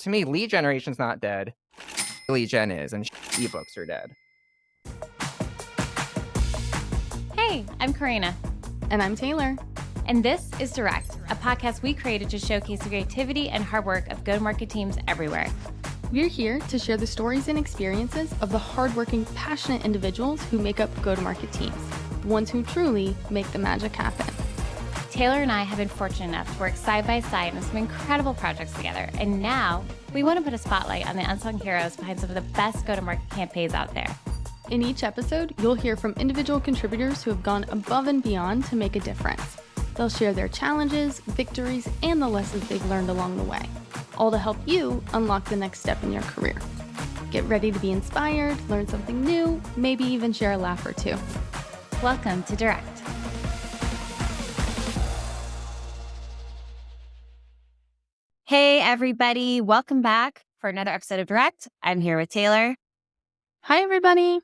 to me, lead generation's not dead. Lead gen is, and ebooks are dead. Hey, I'm Corrina. And I'm Taylor. And this is Direct, a podcast we created to showcase the creativity and hard work of go-to-market teams everywhere. We're here to share the stories and experiences of the hardworking, passionate individuals who make up go-to-market teams, the ones who truly make the magic happen. Taylor and I have been fortunate enough to work side by side on some incredible projects together, and now we want to put a spotlight on the unsung heroes behind some of the best go-to-market campaigns out there. In each episode, you'll hear from individual contributors who have gone above and beyond to make a difference. They'll share their challenges, victories, and the lessons they've learned along the way, all to help you unlock the next step in your career. Get ready to be inspired, learn something new, maybe even share a laugh or two. Welcome to Direct. Hey, everybody. Welcome back for another episode of Direct. I'm here with Taylor. Hi, everybody.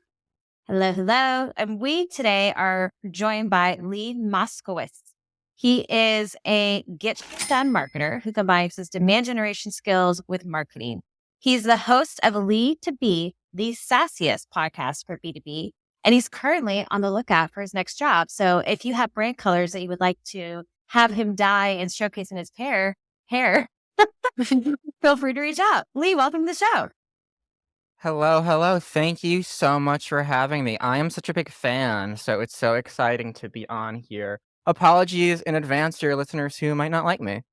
Hello. And we today are joined by Lee Moskowitz. He is a get-done marketer who combines his demand generation skills with marketing. He's the host of Lee to Be, the SaaSiest podcast for B2B, and he's currently on the lookout for his next job. So if you have brand colors that you would like to have him dye and showcase in his hair, feel free to reach out. Lee, welcome to the show. Hello. Thank you so much for having me. I am such a big fan, so it's so exciting to be on here. Apologies in advance to your listeners who might not like me.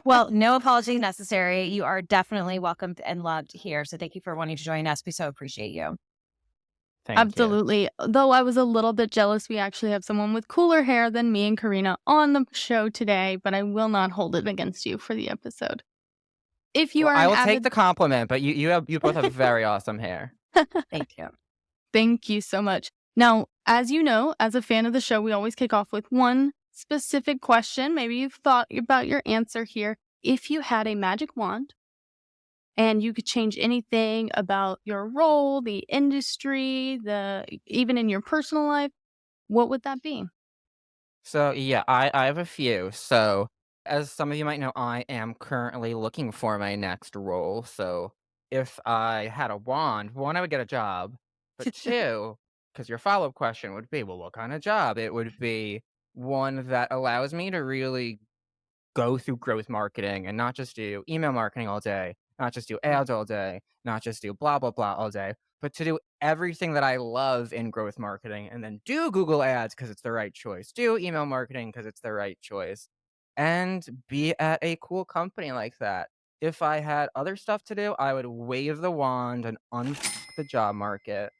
Well, no apology necessary. You are definitely welcomed and loved here. So thank you for wanting to join us. We so appreciate you. Thank Absolutely. you. Though I was a little bit jealous, we actually have someone with cooler hair than me and Corrina on the show today, but I will not hold it against you for the episode. If you are I will take the compliment, but you both have very awesome hair. Thank you. Thank you so much. Now, as you know, as a fan of the show, we always kick off with one specific question. Maybe you've thought about your answer here. If you had a magic wand and you could change anything about your role, the industry, even in your personal life, what would that be? So yeah, I have a few. So as some of you might know, I am currently looking for my next role. So if I had a wand, one, I would get a job. But two, because your follow-up question would be, well, what kind of job? It would be one that allows me to really go through growth marketing and not just do email marketing all day, not just do ads all day, not just do blah, blah, blah all day, but to do everything that I love in growth marketing and then do Google ads because it's the right choice, do email marketing because it's the right choice, and be at a cool company like that. If I had other stuff to do, I would wave the wand and unfuck the job market.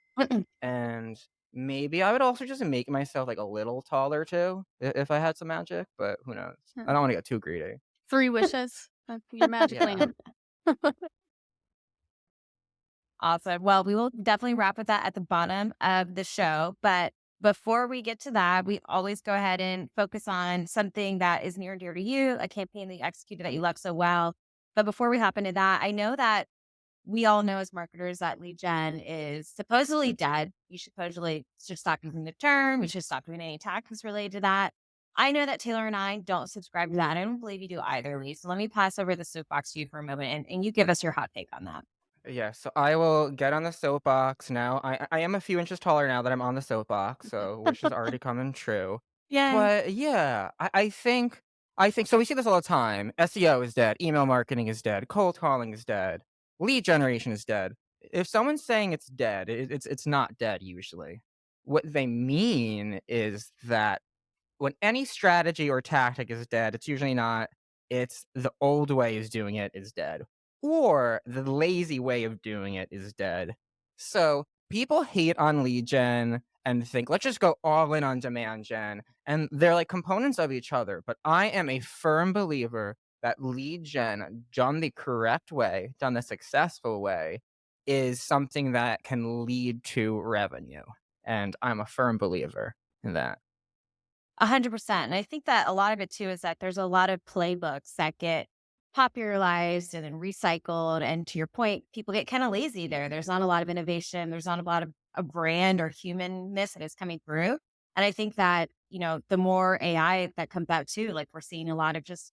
And maybe I would also just make myself like a little taller too, if I had some magic, but who knows? I don't want to get too greedy. 3 wishes. That's your magic lamp. Awesome. Well, we will definitely wrap with that at the bottom of the show. But before we get to that, we always go ahead and focus on something that is near and dear to you, a campaign that you executed that you love so well. But before we hop into that, I know that we all know as marketers that lead gen is supposedly dead. You should supposedly just stop using the term. You should stop doing any tactics related to that. I know that Taylor and I don't subscribe to that. I don't believe you do either, Lee. So let me pass over the soapbox to you for a moment and you give us your hot take on that. Yeah, so I will get on the soapbox now. I am a few inches taller now that I'm on the soapbox, so which is already coming true. Yeah. But yeah, I think so. We see this all the time. SEO is dead. Email marketing is dead. Cold calling is dead. Lead generation is dead. If someone's saying it's dead, it's not dead usually. What they mean is that when any strategy or tactic is dead, it's usually not. It's the old way is doing it is dead, or the lazy way of doing it is dead. So people hate on lead gen and think, let's just go all in on demand gen. And they're like components of each other. But I am a firm believer that lead gen done the correct way, done the successful way, is something that can lead to revenue. And I'm a firm believer in that. 100%. And I think that a lot of it too is that there's a lot of playbooks that get popularized and then recycled. And to your point, people get kind of lazy there. There's not a lot of innovation. There's not a lot of a brand or humanness that is coming through. And I think that, the more AI that comes out too, like we're seeing a lot of just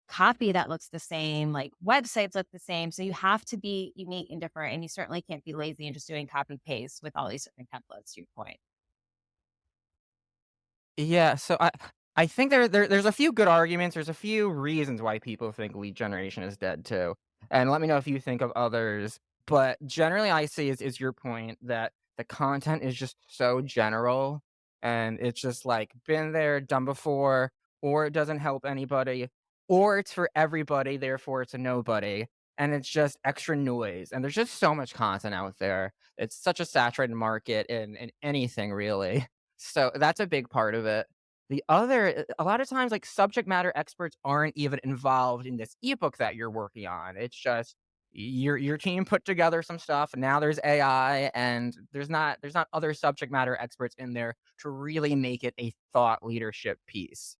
copy that looks the same, like websites look the same. So you have to be unique and different. And you certainly can't be lazy and just doing copy paste with all these different templates, to your point. Yeah, so I think there's a few good arguments, there's a few reasons why people think lead generation is dead too, and let me know if you think of others, but generally I see is your point that the content is just so general, and it's just, like, been there, done before, or it doesn't help anybody, or it's for everybody, therefore it's a nobody, and it's just extra noise, and there's just so much content out there. It's such a saturated market in anything really. So that's a big part of it. The other a lot of times, like, subject matter experts aren't even involved in this ebook that you're working on. It's just your team put together some stuff, and now there's AI, and there's not other subject matter experts in there to really make it a thought leadership piece.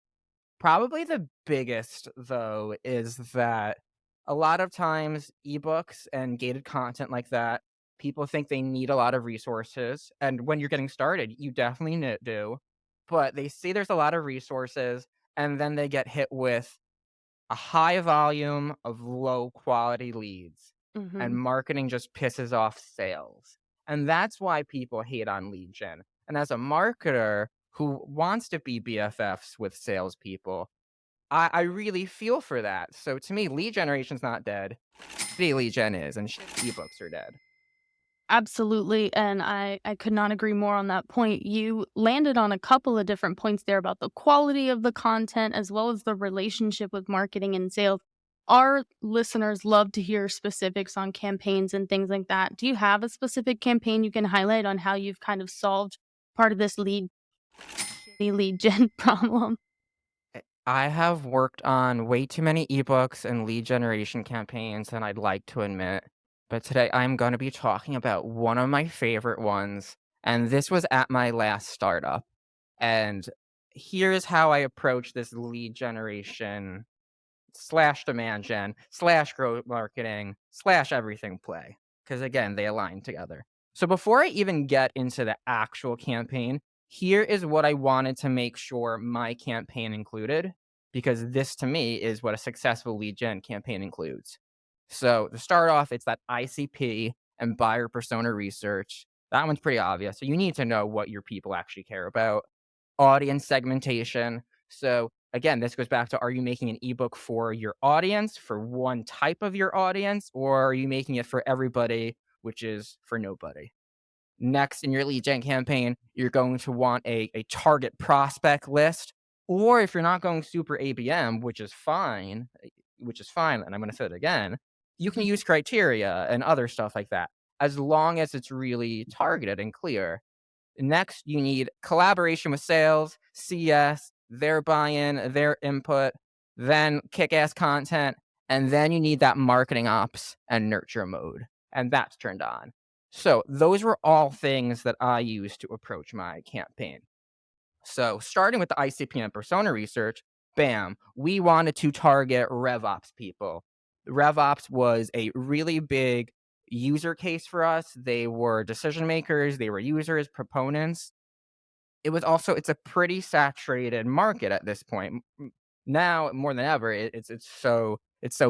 Probably the biggest, though, is that a lot of times ebooks and gated content like that, people think they need a lot of resources, and when you're getting started, you definitely do, but they see there's a lot of resources, and then they get hit with a high volume of low quality leads, and Mhm. marketing just pisses off sales, and that's why people hate on lead gen, and as a marketer who wants to be BFFs with salespeople, I really feel for that. So to me, lead generation's not dead. Shitty lead gen is, and shitty ebooks are dead. Absolutely, and I could not agree more on that point. You landed on a couple of different points there about the quality of the content as well as the relationship with marketing and sales. Our listeners love to hear specifics on campaigns and things like that. Do you have a specific campaign you can highlight on how you've kind of solved part of this lead gen problem? I have worked on way too many ebooks and lead generation campaigns than I'd like to admit. But today I'm going to be talking about one of my favorite ones. And this was at my last startup. And here's how I approach this lead generation slash demand gen slash growth marketing slash everything play. Because again, they align together. So before I even get into the actual campaign, here is what I wanted to make sure my campaign included, because this to me is what a successful lead gen campaign includes. So to start off, it's that ICP and buyer persona research. That one's pretty obvious. So you need to know what your people actually care about. Audience segmentation. So again, this goes back to, are you making an ebook for your audience, for one type of your audience, or are you making it for everybody, which is for nobody? Next, in your lead gen campaign, you're going to want a target prospect list. Or if you're not going super ABM, which is fine, and I'm going to say it again, you can use criteria and other stuff like that, as long as it's really targeted and clear. Next, you need collaboration with sales, CS, their buy-in, their input, then kick-ass content, and then you need that marketing ops and nurture mode, and that's turned on. So those were all things that I used to approach my campaign. So starting with the ICP and persona research, bam, we wanted to target RevOps people. RevOps was a really big user case for us. They were decision makers, they were users, proponents. It's a pretty saturated market at this point. Now more than ever, it's so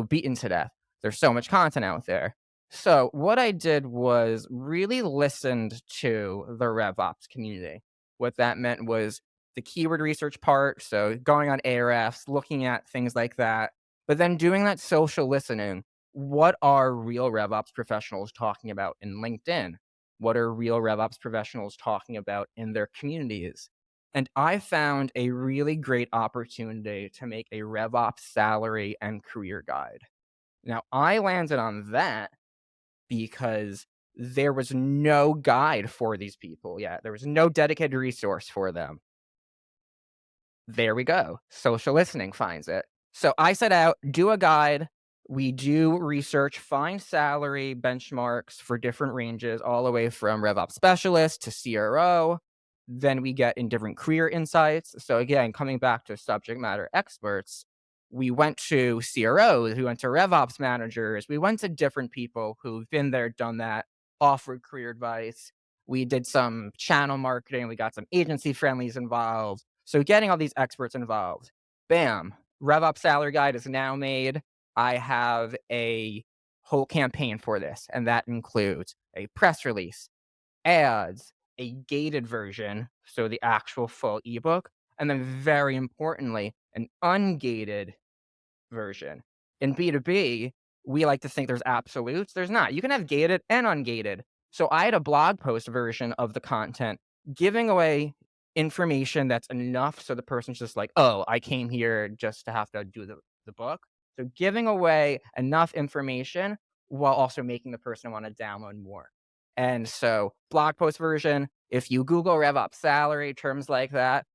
beaten to death. There's so much content out there. So what I did was really listened to the RevOps community. What that meant was the keyword research part, so going on Ahrefs, looking at things like that, but then doing that social listening. What are real RevOps professionals talking about in LinkedIn? What are real RevOps professionals talking about in their communities? And I found a really great opportunity to make a RevOps salary and career guide. Now, I landed on that because there was no guide for these people yet. There was no dedicated resource for them. There we go. Social listening finds it. So I set out, do a guide. We do research, find salary benchmarks for different ranges, all the way from RevOps specialist to CRO. Then we get in different career insights. So again, coming back to subject matter experts, we went to CROs, we went to RevOps managers, we went to different people who've been there, done that, offered career advice. We did some channel marketing, we got some agency friendlies involved. So getting all these experts involved, bam, RevOps Salary Guide is now made. I have a whole campaign for this, and that includes a press release, ads, a gated version, so the actual full ebook, and then very importantly, an ungated version. In B2B, we like to think there's absolutes. There's not. You can have gated and ungated. So I had a blog post version of the content giving away information that's enough so the person's just like, oh, I came here just to have to do the book. So giving away enough information while also making the person want to download more. And so blog post version, if you Google RevOps salary, terms like that,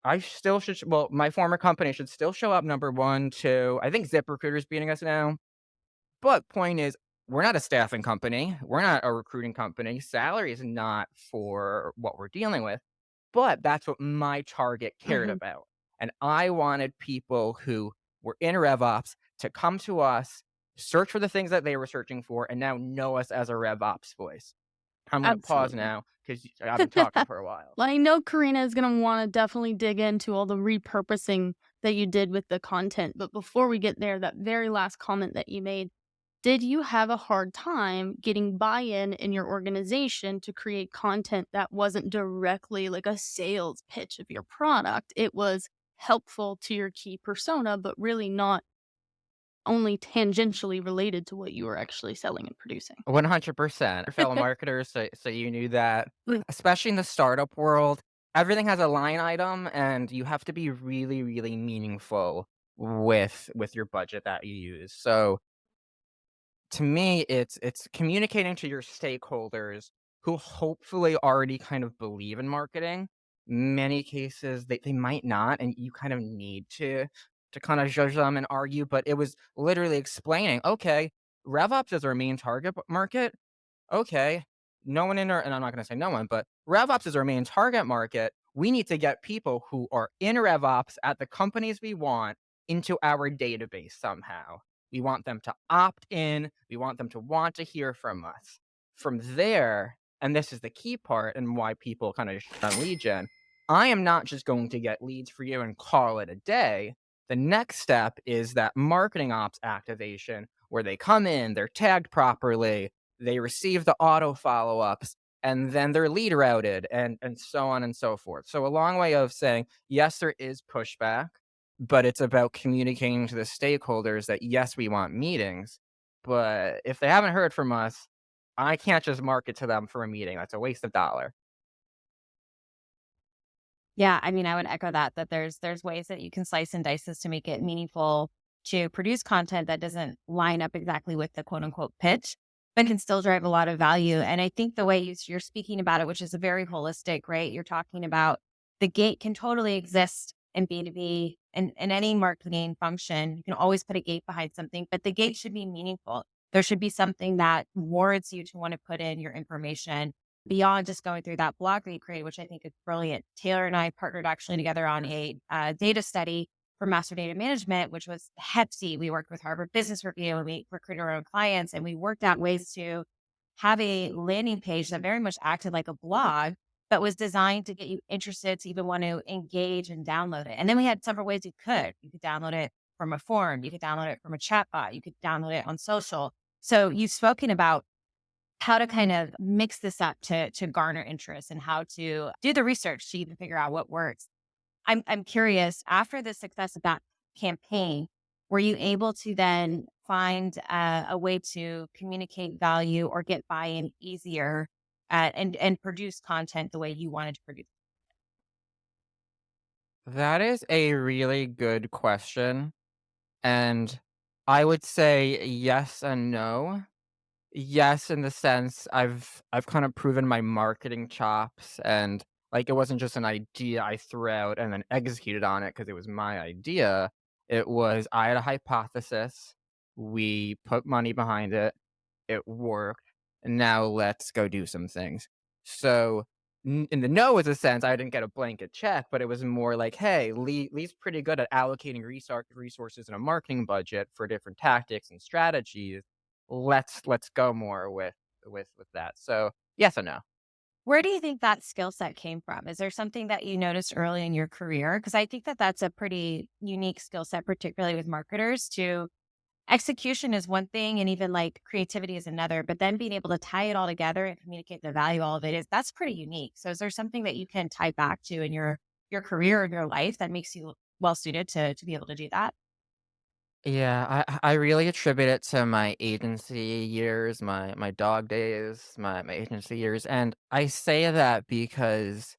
I still should well, my former company should still show up number 1, 2. I think ZipRecruiter's beating us now. But point is, we're not a staffing company. We're not a recruiting company. Salary is not for what we're dealing with, but that's what my target cared Mhm. about. And I wanted people who were in RevOps to come to us, search for the things that they were searching for, and now know us as a RevOps voice. I'm gonna pause Absolutely. now because I've been talking for a while. Well, I know Corrina is going to want to definitely dig into all the repurposing that you did with the content. But before we get there, that very last comment that you made, did you have a hard time getting buy-in in your organization to create content that wasn't directly like a sales pitch of your product? It was helpful to your key persona, but really not only tangentially related to what you were actually selling and producing. 100%. Fellow marketers, so you knew that, especially in the startup world, everything has a line item, and you have to be really, really meaningful with your budget that you use. So to me, it's communicating to your stakeholders who hopefully already kind of believe in marketing. Many cases, they might not, and you kind of need to kind of judge them and argue, but it was literally explaining, okay, RevOps is our main target market. Okay, no one in our and I'm not gonna say no one, but RevOps is our main target market. We need to get people who are in RevOps at the companies we want into our database somehow. We want them to opt in. We want them to want to hear from us. From there, and this is the key part and why people kind of shit on lead gen, I am not just going to get leads for you and call it a day. The next step is that marketing ops activation where they come in, they're tagged properly, they receive the auto follow-ups, and then they're lead routed and so on and so forth. So a long way of saying, yes, there is pushback, but it's about communicating to the stakeholders that, yes, we want meetings, but if they haven't heard from us, I can't just market to them for a meeting. That's a waste of dollar. Yeah, I mean, I would echo that, that there's ways that you can slice and dice this to make it meaningful to produce content that doesn't line up exactly with the quote unquote pitch, but can still drive a lot of value. And I think the way you're speaking about it, which is a very holistic, right? You're talking about the gate can totally exist in B2B and in any marketing function. You can always put a gate behind something, but the gate should be meaningful. There should be something that warrants you to want to put in your information beyond just going through that blog that you created, which I think is brilliant. Taylor and I partnered actually together on a data study for master data management, which was hefty. We worked with Harvard Business Review and we recruited our own clients and we worked out ways to have a landing page that very much acted like a blog, but was designed to get you interested to even want to engage and download it. And then we had several ways you could. You could download it from a form, you could download it from a chatbot, you could download it on social. So you've spoken about how to kind of mix this up to garner interest and how to do the research to even figure out what works. I'm curious, after the success of that campaign, were you able to then find a way to communicate value or get buy-in easier and produce content the way you wanted to produce? That is a really good question, and I would say yes and no. Yes, in the sense I've kind of proven my marketing chops and, like, it wasn't just an idea I threw out and then executed on it because it was my idea. It was I had a hypothesis, we put money behind it, it worked, and now let's go do some things. So, in the no is a sense, I didn't get a blanket check, but it was more like, "Hey, Lee's pretty good at allocating resources in a marketing budget for different tactics and strategies. Let's go more with that." So, yes and no. Where do you think that skill set came from? Is there something that you noticed early in your career? Because I think that that's a pretty unique skill set, particularly with marketers. To execution is one thing, and even like creativity is another. But then being able to tie it all together and communicate the value of all of it is that's pretty unique. So, is there something that you can tie back to in your career or your life that makes you well suited to be able to do that? Yeah, I really attribute it to my agency years, my dog days, my agency years, and I say that because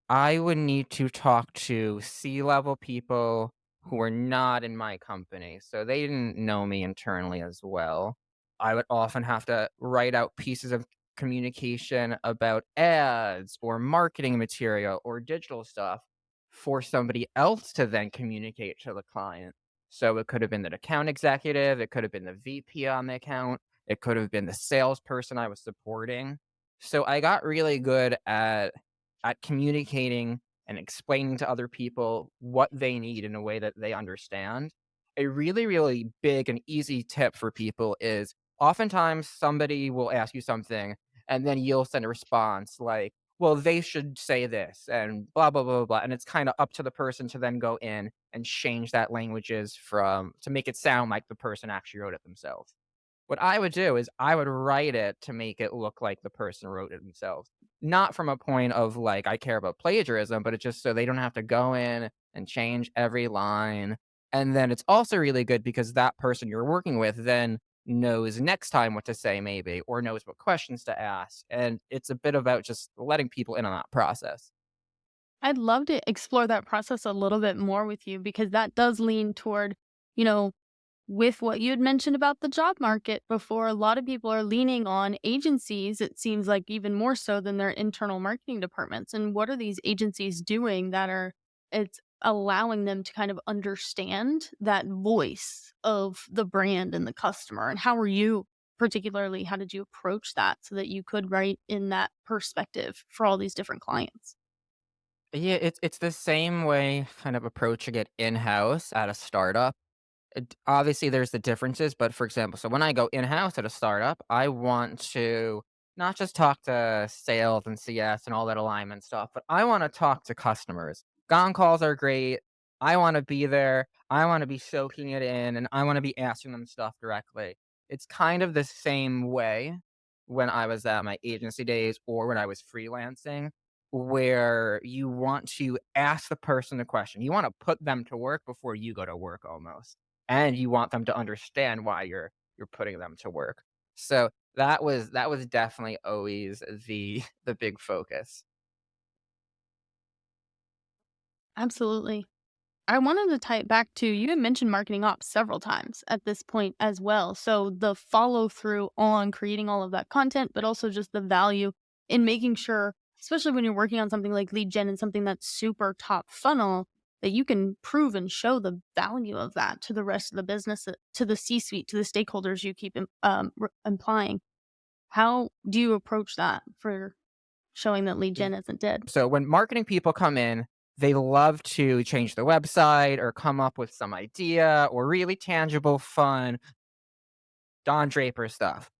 I would need to talk to C-level people who are not in my company, so they didn't know me internally as well. I would often have to write out pieces of communication about ads or marketing material or digital stuff for somebody else to then communicate to the client. So it could have been the account executive, it could have been the VP on the account, it could have been the salesperson I was supporting. So I got really good at communicating and explaining to other people what they need in a way that they understand. A really, really big and easy tip for people is oftentimes somebody will ask you something and then you'll send a response like, well, they should say this and blah, blah, blah, blah. And it's kind of up to the person to then go in and change that languages from to make it sound like the person actually wrote it themselves. What I would do is I would write it to make it look like the person wrote it themselves. Not from a point of like, I care about plagiarism, but it's just so they don't have to go in and change every line. And then it's also really good because that person you're working with then knows next time what to say, maybe, or knows what questions to ask. And it's a bit about just letting people in on that process. I'd love to explore that process a little bit more with you because that does lean toward, you know, with what you had mentioned about the job market before, a lot of people are leaning on agencies, it seems like even more so than their internal marketing departments. And what are these agencies doing that are it's allowing them to kind of understand that voice of the brand and the customer? And how are you particularly, how did you approach that so that you could write in that perspective for all these different clients? Yeah, it's the same way kind of approaching it in-house at a startup. Obviously, there's the differences, but for example, so when I go in-house at a startup, I want to not just talk to sales and CS and all that alignment stuff, but I wanna talk to customers. Gong calls are great. I wanna be there. I wanna be soaking it in, and I wanna be asking them stuff directly. It's kind of the same way when I was at my agency days or when I was freelancing, where you want to ask the person the question. You wanna put them to work before you go to work almost, and you want them to understand why you're putting them to work. So that was definitely always the the big focus. Absolutely. I wanted to tie it back to you had mentioned marketing ops several times at this point as well. So the follow through on creating all of that content, but also just the value in making sure, especially when you're working on something like lead gen and something that's super top funnel, that you can prove and show the value of that to the rest of the business, to the C suite, to the stakeholders you keep implying. How do you approach that for showing that lead gen isn't dead? So when marketing people come in, they love to change the website or come up with some idea or really tangible, fun Don Draper stuff.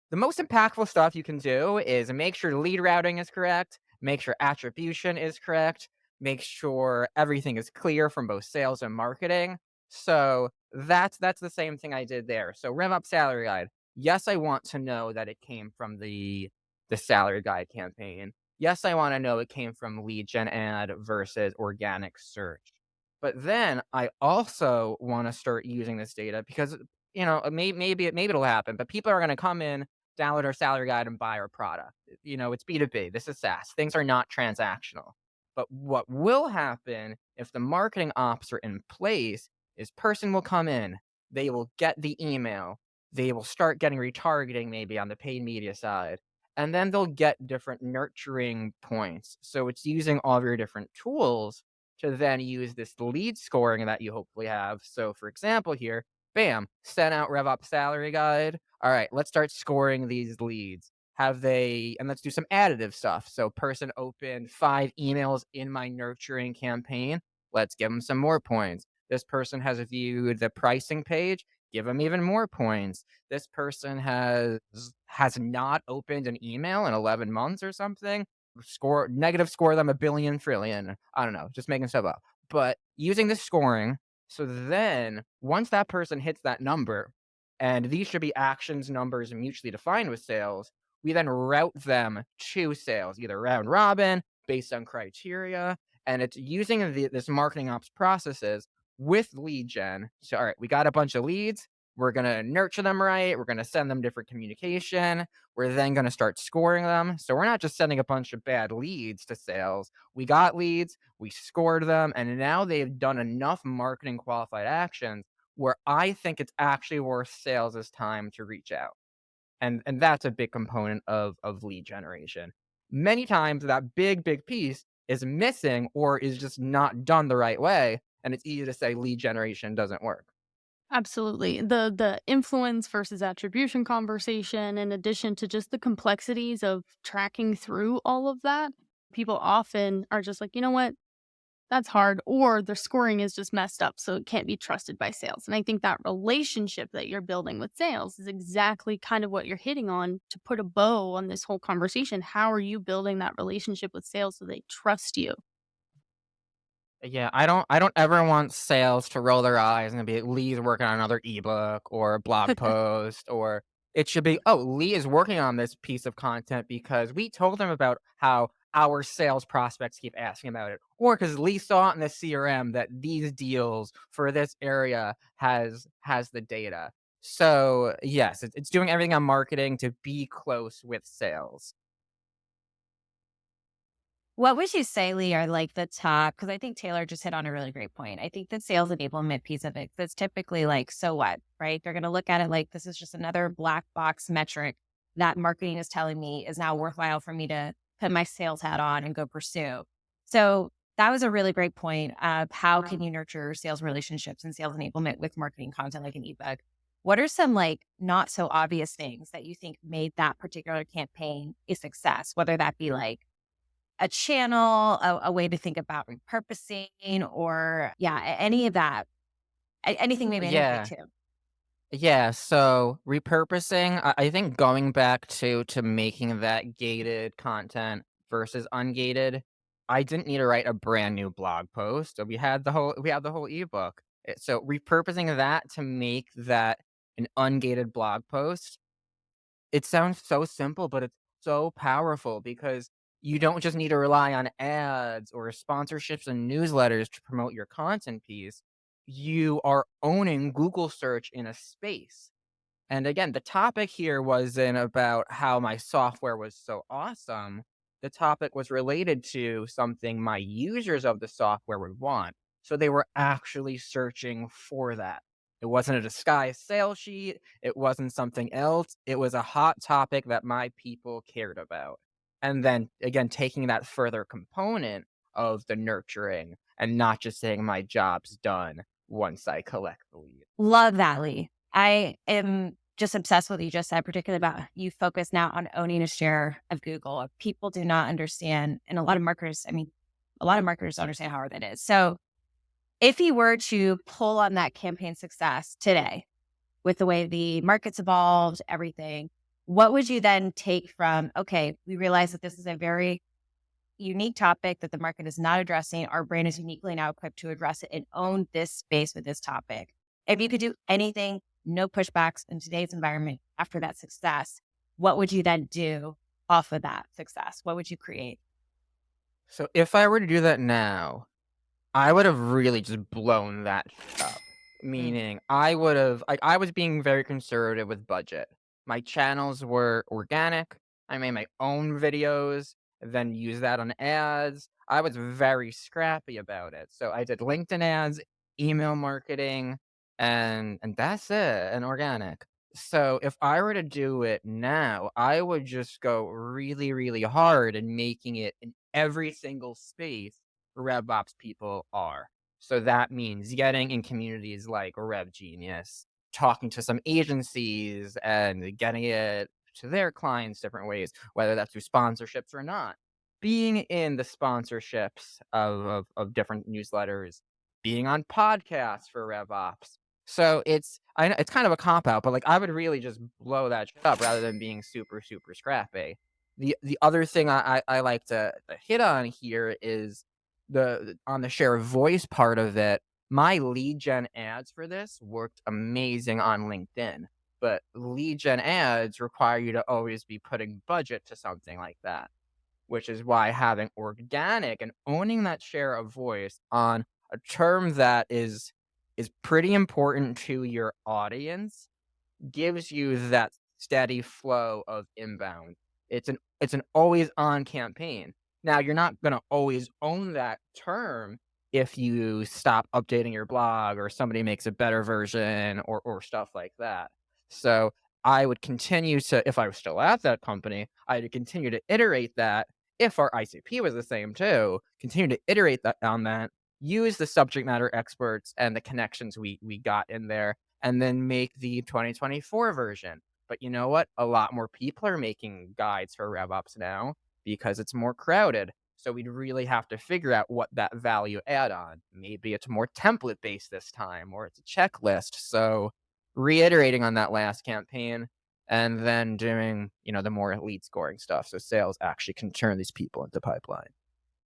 The most impactful stuff you can do is make sure lead routing is correct, make sure attribution is correct, make sure everything is clear from both sales and marketing. So that's the same thing I did there. So RevOps Salary Guide. Yes, I want to know that it came from the salary guide campaign. Yes, I want to know it came from lead gen ad versus organic search. But then I also want to start using this data because maybe it'll happen, but people are going to come in, download our salary guide and buy our product. It's B2B. This is SaaS. Things are not transactional. But what will happen if the marketing ops are in place is person will come in, they will get the email, they will start getting retargeting maybe on the paid media side, and then they'll get different nurturing points. So it's using all of your different tools to then use this lead scoring that you hopefully have. So for example here, bam, sent out RevOps salary guide. All right, let's start scoring these leads. And let's do some additive stuff. So, person opened 5 emails in my nurturing campaign. Let's give them some more points. This person has viewed the pricing page. Give them even more points. This person has not opened an email in 11 months or something. Score them a billion trillion. I don't know, just making stuff up. But using this scoring, so then once that person hits that number, and these should be actions numbers mutually defined with sales, we then route them to sales, either round robin based on criteria, and it's using this marketing ops processes with lead gen. So, all right, we got a bunch of leads. We're going to nurture them right. We're going to send them different communication. We're then going to start scoring them. So, we're not just sending a bunch of bad leads to sales. We got leads, we scored them, and now they've done enough marketing qualified actions where I think it's actually worth sales' time to reach out. And that's a big component of lead generation. Many times that big piece is missing or is just not done the right way, and it's easy to say lead generation doesn't work. Absolutely. The influence versus attribution conversation, in addition to just the complexities of tracking through all of that, people often are just like, you know what? That's hard, or their scoring is just messed up, so it can't be trusted by sales. And I think that relationship that you're building with sales is exactly kind of what you're hitting on to put a bow on this whole conversation. How are you building that relationship with sales so they trust you? Yeah, I don't ever want sales to roll their eyes and be Lee's working on another ebook or a blog post, or it should be, oh, Lee is working on this piece of content because we told them about how our sales prospects keep asking about it, or because Lee saw it in the CRM that these deals for this area has the data. So yes, it's doing everything on marketing to be close with sales. What would you say, Lee, are like the top? Because I think Taylor just hit on a really great point. I think the sales enablement piece of it, that's typically like, so what, right? They're going to look at it like this is just another black box metric that marketing is telling me is now worthwhile for me to put my sales hat on and go pursue. So that was a really great point of how can you nurture sales relationships and sales enablement with marketing content like an ebook. What are some like not so obvious things that you think made that particular campaign a success? Whether that be like a channel, a way to think about repurposing or yeah, any of that. Anything maybe I didn't get Yeah. to. Yeah, so repurposing, I think going back to making that gated content versus ungated, I didn't need to write a brand new blog post. So we had the whole ebook. So repurposing that to make that an ungated blog post, it sounds so simple, but it's so powerful because you don't just need to rely on ads or sponsorships and newsletters to promote your content piece. You are owning Google search in a space. And again, the topic here wasn't about how my software was so awesome. The topic was related to something my users of the software would want. So they were actually searching for that. It wasn't a disguised sales sheet. It wasn't something else. It was a hot topic that my people cared about. And then again, taking that further component of the nurturing and not just saying my job's done once I collect the lead. Love that, Lee. I am just obsessed with what you just said, particularly about you focus now on owning a share of Google. People do not understand, and a lot of marketers, I mean, a lot of marketers don't understand how hard that is. So if you were to pull on that campaign success today with the way the market's evolved, everything, what would you then take from, okay, we realize that this is a very unique topic that the market is not addressing. Our brand is uniquely now equipped to address it and own this space with this topic. If you could do anything, no pushbacks in today's environment after that success, what would you then do off of that success? What would you create? So if I were to do that now, I would have really just blown that up. Mm. Meaning I was being very conservative with budget. My channels were organic. I made my own videos, then use that on ads. I was very scrappy about it. So I did LinkedIn ads, email marketing, and that's it, and organic. So if I were to do it now, I would just go really hard in making it in every single space RevOps people are. So that means getting in communities like Rev Genius, talking to some agencies and getting it to their clients different ways, whether that's through sponsorships or not. Being in the sponsorships of different newsletters, being on podcasts for RevOps. So I know it's kind of a cop out, but, like, I would really just blow that shit up rather than being super, super scrappy. The other thing I like to hit on here is on the share of voice part of it. My lead gen ads for this worked amazing on LinkedIn, but lead gen ads require you to always be putting budget to something like that, which is why having organic and owning that share of voice on a term that is pretty important to your audience gives you that steady flow of inbound. It's an always on campaign. Now, you're not gonna always own that term if you stop updating your blog or somebody makes a better version or stuff like that. So, I would continue to if I was still at that company, I would continue to iterate that if our ICP was the same too, continue to iterate that on that, use the subject matter experts and the connections we got in there and then make the 2024 version. But you know what? A lot more people are making guides for RevOps now because it's more crowded. So we'd really have to figure out what that value add on. Maybe it's more template based this time, or it's a checklist. So reiterating on that last campaign and then doing, the more lead scoring stuff. So sales actually can turn these people into pipeline.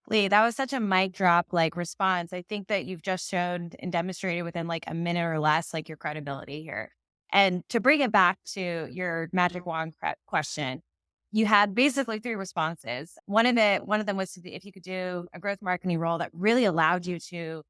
Lee, that was such a mic drop like response. I think that you've just shown and demonstrated within like a minute or less, like your credibility here. And to bring it back to your magic wand question, you had basically three responses. One of them was if you could do a growth marketing role that really allowed you to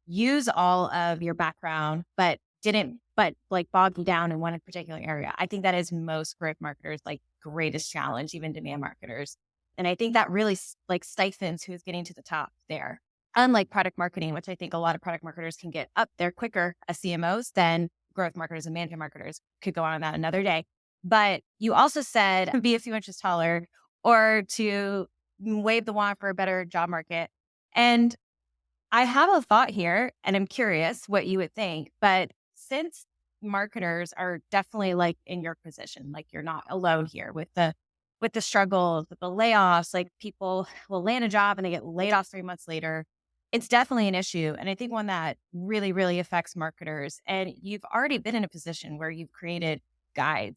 use all of your background, but didn't, but like bog you down in one particular area. I think that is most growth marketers like greatest challenge, even demand marketers. And I think that really like stifles who's getting to the top there. Unlike product marketing, which I think a lot of product marketers can get up there quicker as CMOs than growth marketers and management marketers. Could go on that another day. But you also said be a few inches taller or to wave the wand for a better job market. And I have a thought here and I'm curious what you would think. But since marketers are definitely like in your position, like you're not alone here with the struggles, with the layoffs, like people will land a job and they get laid off 3 months later. It's definitely an issue. And I think one that really, really affects marketers. And you've already been in a position where you've created guides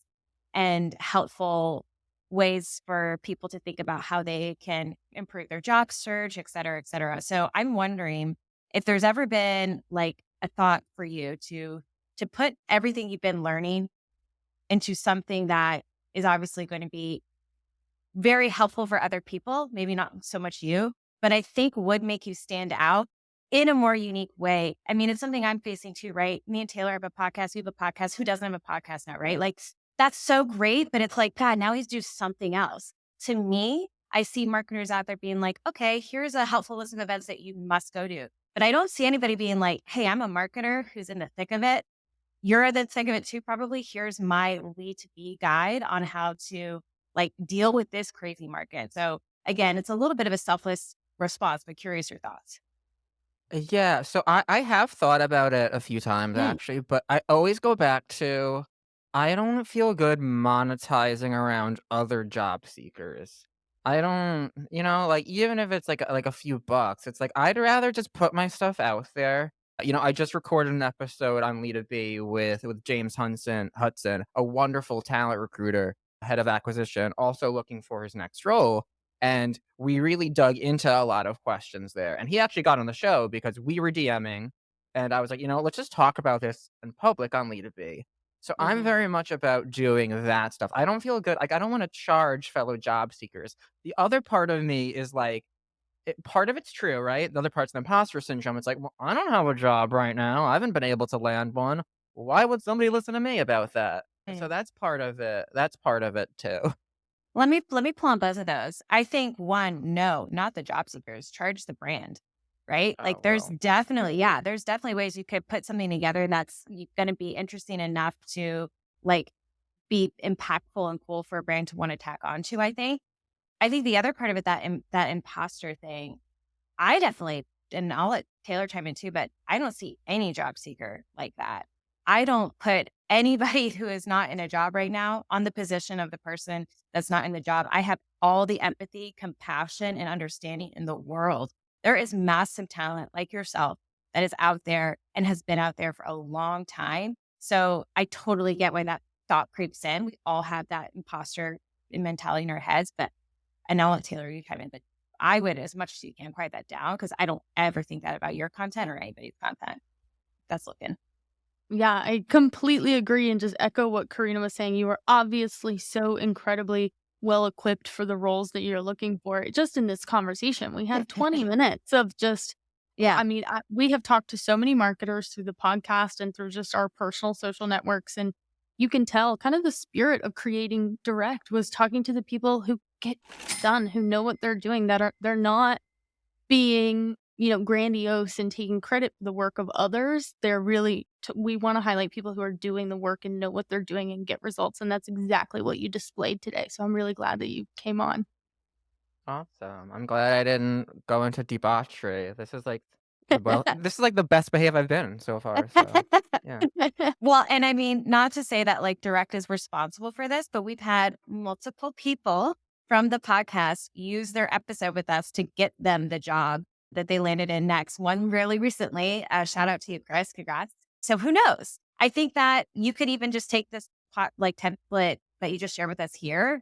and helpful ways for people to think about how they can improve their job search, et cetera, et cetera. So I'm wondering if there's ever been like a thought for you to put everything you've been learning into something that is obviously going to be very helpful for other people, maybe not so much you, but I think would make you stand out in a more unique way. I mean, it's something I'm facing too, right? Me and Taylor have a podcast. We have a podcast. Who doesn't have a podcast now, right? Like that's so great, but it's like, God, now he's doing something else. To me, I see marketers out there being like, okay, here's a helpful list of events that you must go to. But I don't see anybody being like, hey, I'm a marketer who's in the thick of it. You're in the thick of it too, probably. Here's my lead to be guide on how to like deal with this crazy market. So again, it's a little bit of a selfless response, but curious your thoughts. Yeah, so I have thought about it a few times Mm, actually, but I always go back to I don't feel good monetizing around other job seekers. I don't, like even if it's like a few bucks, it's like I'd rather just put my stuff out there. I just recorded an episode on Lead to Be with James Hudson, a wonderful talent recruiter, head of acquisition, also looking for his next role. And we really dug into a lot of questions there. And he actually got on the show because we were DMing. And I was like, let's just talk about this in public on Lead2Be. So I'm mhm. very much about doing that stuff. I don't feel good. Like, I don't want to charge fellow job seekers. The other part of me is like, part of it's true, right? The other part's the imposter syndrome. It's like, well, I don't have a job right now. I haven't been able to land one. Why would somebody listen to me about that? So Mm. that's part of it. That's part of it too. Let me pull on both of those. I think one, no, not the job seekers, charge the brand, right? Like Oh, there's well. definitely, yeah, there's definitely ways you could put something together that's going to be interesting enough to like be impactful and cool for a brand to want to tack onto. I think the other part of it, that imposter thing, I definitely, and I'll let Taylor chime in too, but I don't see any job seeker like that. I don't put anybody who is not in a job right now on the position of the person that's not in the job. I have all the empathy, compassion, and understanding in the world. There is massive talent like yourself that is out there and has been out there for a long time. So I totally get why that thought creeps in. We all have that imposter mentality in our heads, but and I'll let Taylor, you chime in, but I would, as much as you can, quiet that down because I don't ever think that about your content or anybody's content that's looking. Yeah, I completely agree and just echo what Corrina was saying. You are obviously so incredibly well equipped for the roles that you're looking for. Just in this conversation, we had 20 minutes of just, Yeah. I mean, we have talked to so many marketers through the podcast and through just our personal social networks. And you can tell kind of the spirit of creating direct was talking to the people who get done, who know what they're doing, they're not being, grandiose and taking credit for the work of others. They're really, we want to highlight people who are doing the work and know what they're doing and get results. And that's exactly what you displayed today. So I'm really glad that you came on. Awesome. I'm glad I didn't go into debauchery. This is like the best behaved I've been so far. So yeah. Well, and I mean, not to say that like direct is responsible for this, but we've had multiple people from the podcast use their episode with us to get them the job that they landed in next. One really recently, shout out to you, Chris. Congrats. So who knows? I think that you could even just take this template that you just shared with us here,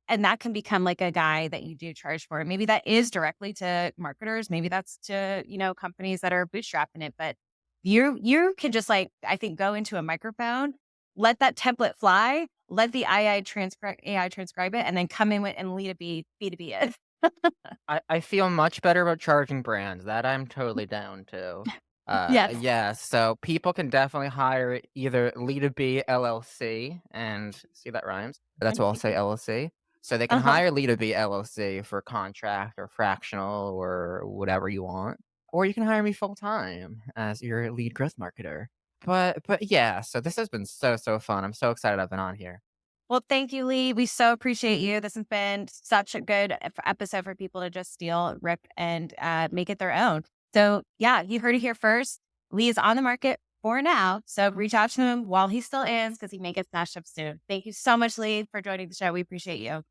and that can become like a guy that you do charge for. Maybe that is directly to marketers. Maybe that's to, companies that are bootstrapping it. But you can just I think go into a microphone, let that template fly, let the AI transcribe it, and then come in with and lead a B2B it. I feel much better about charging brands. That I'm totally down to. Yes. Yeah, so people can definitely hire either Lee2B LLC, and see that rhymes. That's what I'll say, LLC. So they can Uh-huh. hire Lee2B LLC for contract or fractional or whatever you want, or you can hire me full time as your lead growth marketer. But yeah, so this has been so fun. I'm so excited I've been on here. Well, thank you, Lee. We so appreciate you. This has been such a good episode for people to just steal, rip, and make it their own. So yeah, you heard it here first. Lee is on the market for now. So reach out to him while he still is because he may get snatched up soon. Thank you so much, Lee, for joining the show. We appreciate you.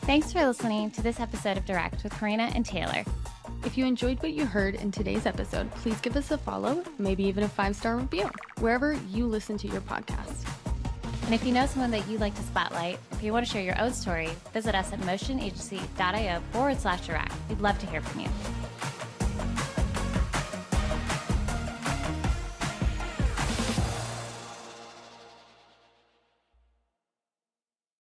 Thanks for listening to this episode of Direct with Corrina and Taylor. If you enjoyed what you heard in today's episode, please give us a follow, maybe even a 5-star review, wherever you listen to your podcast. And if you know someone that you'd like to spotlight, if you want to share your own story, visit us at motionagency.io/direct. We'd love to hear from you.